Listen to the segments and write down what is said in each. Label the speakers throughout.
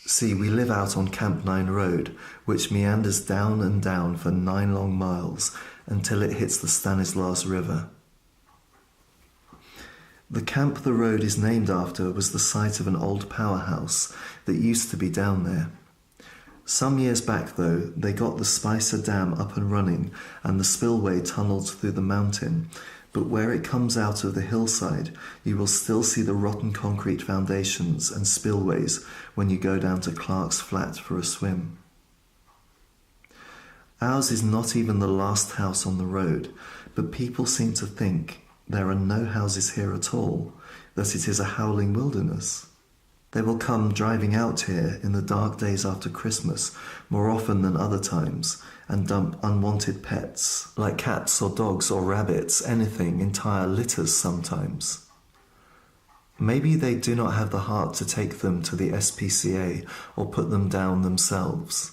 Speaker 1: See, we live out on Camp 9 Road, which meanders down and down for 9 long miles until it hits the Stanislaus River. The camp the road is named after was the site of an old powerhouse that used to be down there. Some years back, though, they got the Spicer Dam up and running and the spillway tunnelled through the mountain, but where it comes out of the hillside, you will still see the rotten concrete foundations and spillways when you go down to Clark's Flat for a swim. Ours is not even the last house on the road, but people seem to think there are no houses here at all, that it is a howling wilderness. They will come driving out here in the dark days after Christmas more often than other times and dump unwanted pets, like cats or dogs or rabbits, anything, entire litters sometimes. Maybe they do not have the heart to take them to the SPCA or put them down themselves.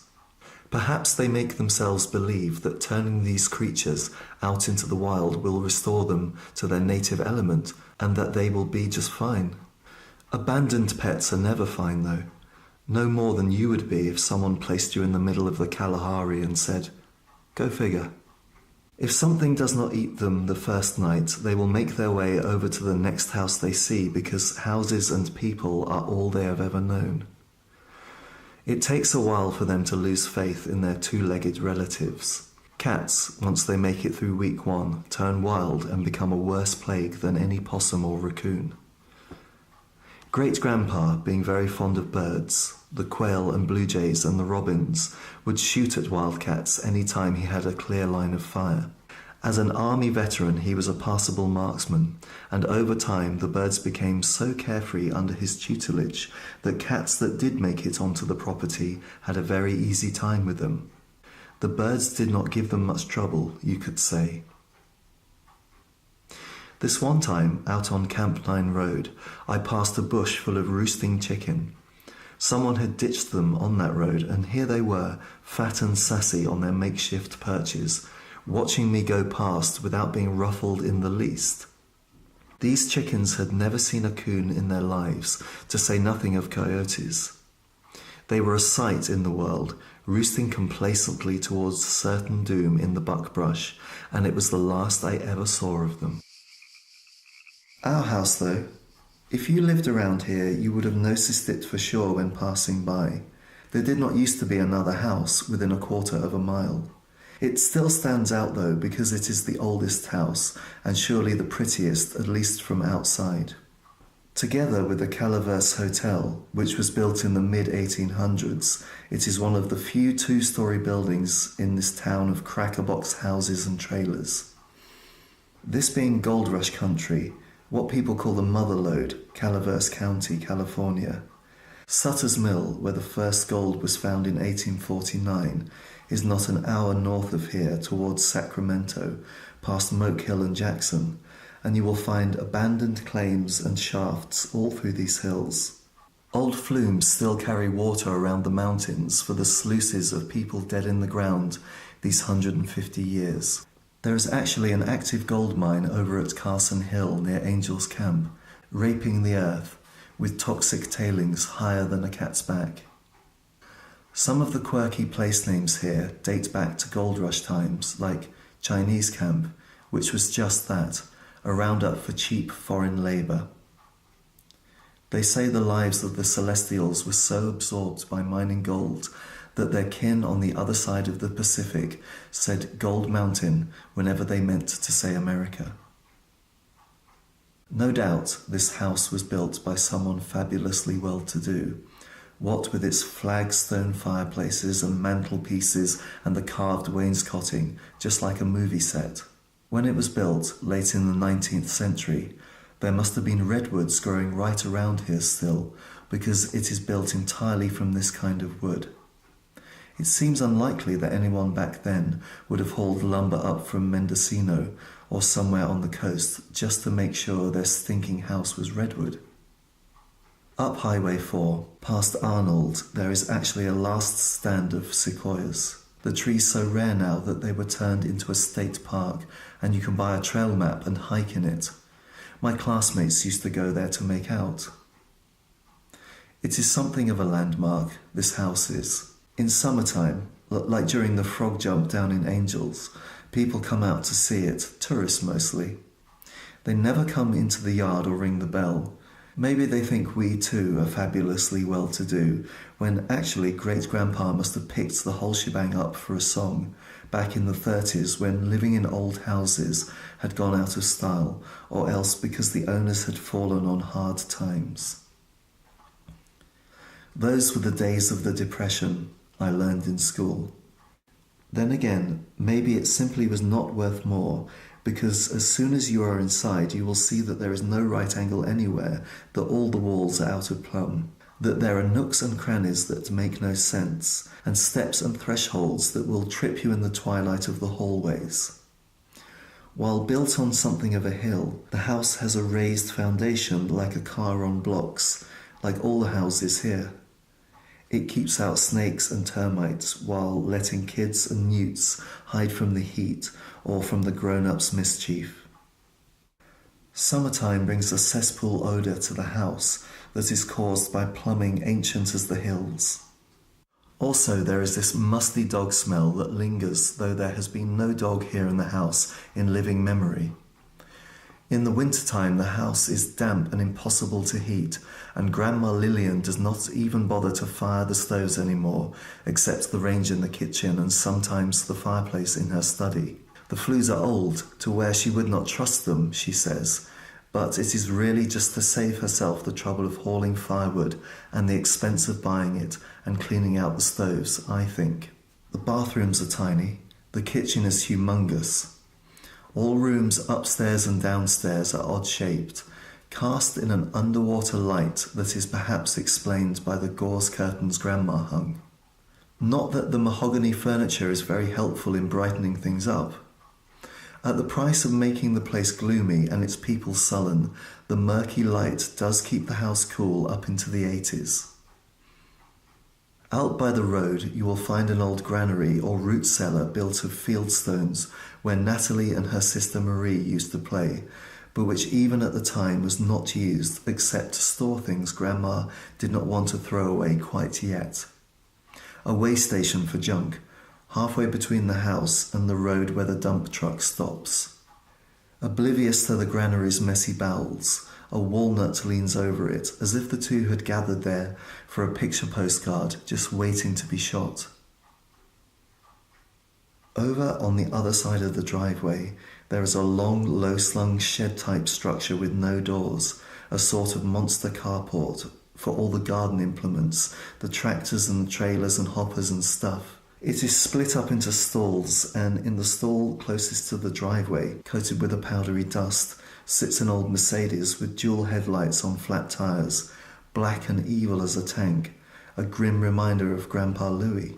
Speaker 1: Perhaps they make themselves believe that turning these creatures out into the wild will restore them to their native element and that they will be just fine. Abandoned pets are never fine, though. No more than you would be if someone placed you in the middle of the Kalahari and said, "Go figure." If something does not eat them the first night, they will make their way over to the next house they see because houses and people are all they have ever known. It takes a while for them to lose faith in their two-legged relatives. Cats, once they make it through week 1, turn wild and become a worse plague than any possum or raccoon. Great-grandpa, being very fond of birds, the quail and blue jays and the robins, would shoot at wildcats any time he had a clear line of fire. As an army veteran, he was a passable marksman, and over time the birds became so carefree under his tutelage that cats that did make it onto the property had a very easy time with them. The birds did not give them much trouble, you could say. This one time, out on Camp 9 Road, I passed a bush full of roosting chicken. Someone had ditched them on that road, and here they were, fat and sassy on their makeshift perches, watching me go past without being ruffled in the least. These chickens had never seen a coon in their lives, to say nothing of coyotes. They were a sight in the world, roosting complacently towards certain doom in the buckbrush, and it was the last I ever saw of them. Our house, though, if you lived around here, you would have noticed it for sure when passing by. There did not used to be another house within a quarter of a mile. It still stands out, though, because it is the oldest house, and surely the prettiest, at least from outside. Together with the Calaverse Hotel, which was built in the mid-1800s, it is one of the few two-story buildings in this town of crackerbox houses and trailers. This being gold rush country, what people call the Mother Lode, Calaverse County, California. Sutter's Mill, where the first gold was found in 1849, is not an hour north of here towards Sacramento, past Moke Hill and Jackson, and you will find abandoned claims and shafts all through these hills. Old flumes still carry water around the mountains for the sluices of people dead in the ground these 150 years. There is actually an active gold mine over at Carson Hill near Angel's Camp, raping the earth with toxic tailings higher than a cat's back. Some of the quirky place names here date back to gold rush times, like Chinese Camp, which was just that, a roundup for cheap foreign labour. They say the lives of the Celestials were so absorbed by mining gold that their kin on the other side of the Pacific said Gold Mountain whenever they meant to say America. No doubt this house was built by someone fabulously well-to-do, what with its flagstone fireplaces and mantelpieces and the carved wainscoting, just like a movie set. When it was built, late in the 19th century, there must have been redwoods growing right around here still, because it is built entirely from this kind of wood. It seems unlikely that anyone back then would have hauled lumber up from Mendocino or somewhere on the coast just to make sure their stinking house was redwood. Up Highway 4, past Arnold, there is actually a last stand of sequoias. The trees so rare now that they were turned into a state park, and you can buy a trail map and hike in it. My classmates used to go there to make out. It is something of a landmark, this house is. In summertime, like during the frog jump down in Angels, people come out to see it, tourists mostly. They never come into the yard or ring the bell. Maybe they think we too are fabulously well-to-do, when actually great-grandpa must have picked the whole shebang up for a song, back in the 30s when living in old houses had gone out of style, or else because the owners had fallen on hard times. Those were the days of the Depression, I learned in school. Then again, maybe it simply was not worth more, because as soon as you are inside you will see that there is no right angle anywhere, that all the walls are out of plumb, that there are nooks and crannies that make no sense, and steps and thresholds that will trip you in the twilight of the hallways. While built on something of a hill, the house has a raised foundation like a car on blocks, like all the houses here. It keeps out snakes and termites while letting kids and newts hide from the heat or from the grown-ups' mischief. Summertime brings a cesspool odour to the house that is caused by plumbing ancient as the hills. Also, there is this musty dog smell that lingers, though there has been no dog here in the house in living memory. In the wintertime, the house is damp and impossible to heat, and Grandma Lillian does not even bother to fire the stoves anymore, except the range in the kitchen and sometimes the fireplace in her study. The flues are old, to where she would not trust them, she says, but it is really just to save herself the trouble of hauling firewood and the expense of buying it and cleaning out the stoves, I think. The bathrooms are tiny, the kitchen is humongous. All rooms upstairs and downstairs are odd-shaped, cast in an underwater light that is perhaps explained by the gauze curtains Grandma hung. Not that the mahogany furniture is very helpful in brightening things up. At the price of making the place gloomy and its people sullen, the murky light does keep the house cool up into the 80s. Out by the road you will find an old granary or root cellar built of field stones where Natalie and her sister Marie used to play, but which even at the time was not used except to store things Grandma did not want to throw away quite yet. A way station for junk, halfway between the house and the road where the dump truck stops. Oblivious to the granary's messy bowels, a walnut leans over it, as if the two had gathered there for a picture postcard just waiting to be shot. Over on the other side of the driveway, there is a long, low-slung shed-type structure with no doors, a sort of monster carport for all the garden implements, the tractors and the trailers and hoppers and stuff. It is split up into stalls, and in the stall closest to the driveway, coated with a powdery dust, sits an old Mercedes with dual headlights on flat tires, black and evil as a tank, a grim reminder of Grandpa Louis.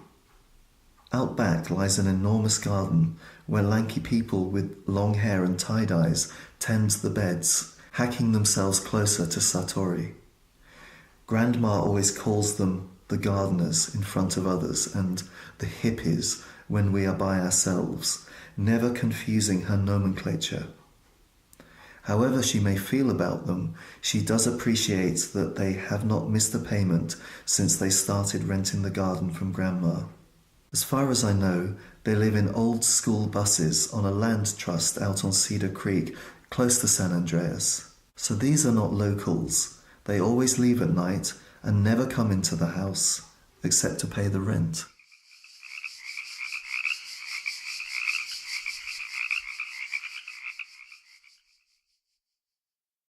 Speaker 1: Out back lies an enormous garden where lanky people with long hair and tie-dyes tend the beds, hacking themselves closer to Satori. Grandma always calls them the gardeners in front of others and the hippies when we are by ourselves, never confusing her nomenclature. However she may feel about them, she does appreciate that they have not missed a payment since they started renting the garden from Grandma. As far as I know, they live in old school buses on a land trust out on Cedar Creek, close to San Andreas. So these are not locals. They always leave at night and never come into the house, except to pay the rent.